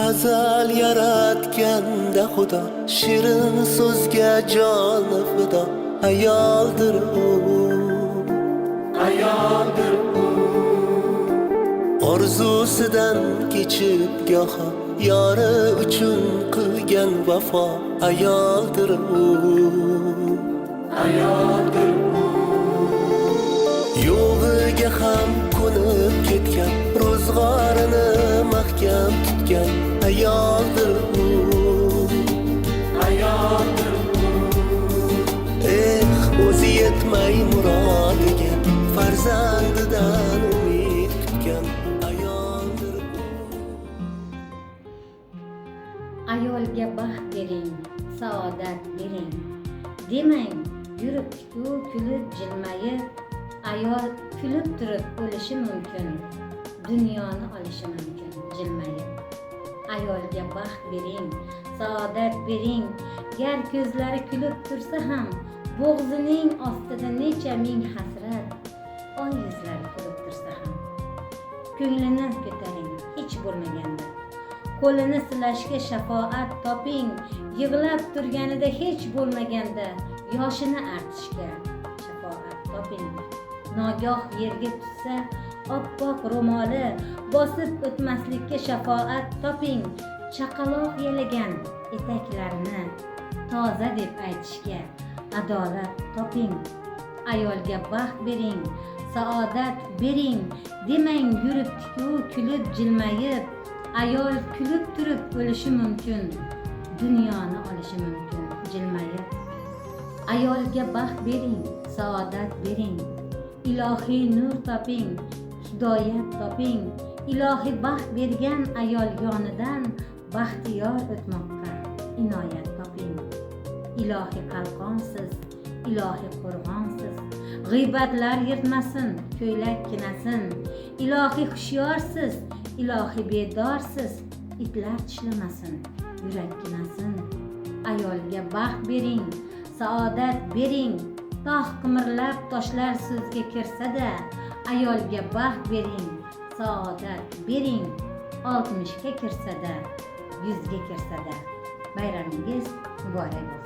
Azal yaratganda Xudo shirin so'zga joni fido. Ayoldir u, ayoldir u. Orzusidan kechib goho yori uchun qilgan vafo. Ayoldir u, ayoldir u. Yo'g'iga ham ko'nib ketgan, ro'zg'orini mahkam tutgan. Ayoldir u, ayoldir u. O'zi yetmay murodiga farzandidan umid kutgan. Ayoldir u. Ayolga baxt bering, saodat bering. Demang, yuribdi-ku kulib jilmayib. Ayol kulib turib o'lishi mumkin, dunyoni olishi mumkin jilmayib. Ayolga baxt bering, saodat bering. Gar ko'zlari kulib tursa ham, bo'g'zining ostida necha ming hasrat. Oy yuzlari kulib tursa ham, ko'nglini ko'taring hech bo'lmaganda. Qo'lini silashga shafoat toping, yig'lab turganida hech bo'lmaganda yoshini artishga shafoat toping. Nogoh yerga tushsa oppoq ro'moli bosib o'tmaslikka shafoat toping. Chaqaloq yalagan etaklarini toza deb aytishga adolat toping. Ayolga baxt bering, saodat bering. Demang, yuribdi-ku kulib jilmayib. Ayol kulib turib o'lishi mumkin, dunyoni olishi mumkin jilmayib. Ayolga baxt bering, saodat bering. Ilohiy nur toping, hidoyat toping. Ilohiy baxt bergan ayol yonidan baxtiyor o'tmoqqa inoyat toping. Ilohiy qalqonsiz, ilohiy qo'rg'onsiz. G'iybatlar yirtmasin, ko'ylak kinasin. Ilohiy hushyorsiz, ilohiy bedorsiz. Itlar tishlamasin, yurak kinasin. Ayolga baxt bering, saodat bering. Tog' qimirlab toshlar so'zga kirsa-da, ayolga baxt bering, saodat bering. 60 ga kirsa-da, 100 ga kirsa-da. Bayramingiz muborak bo'lsin.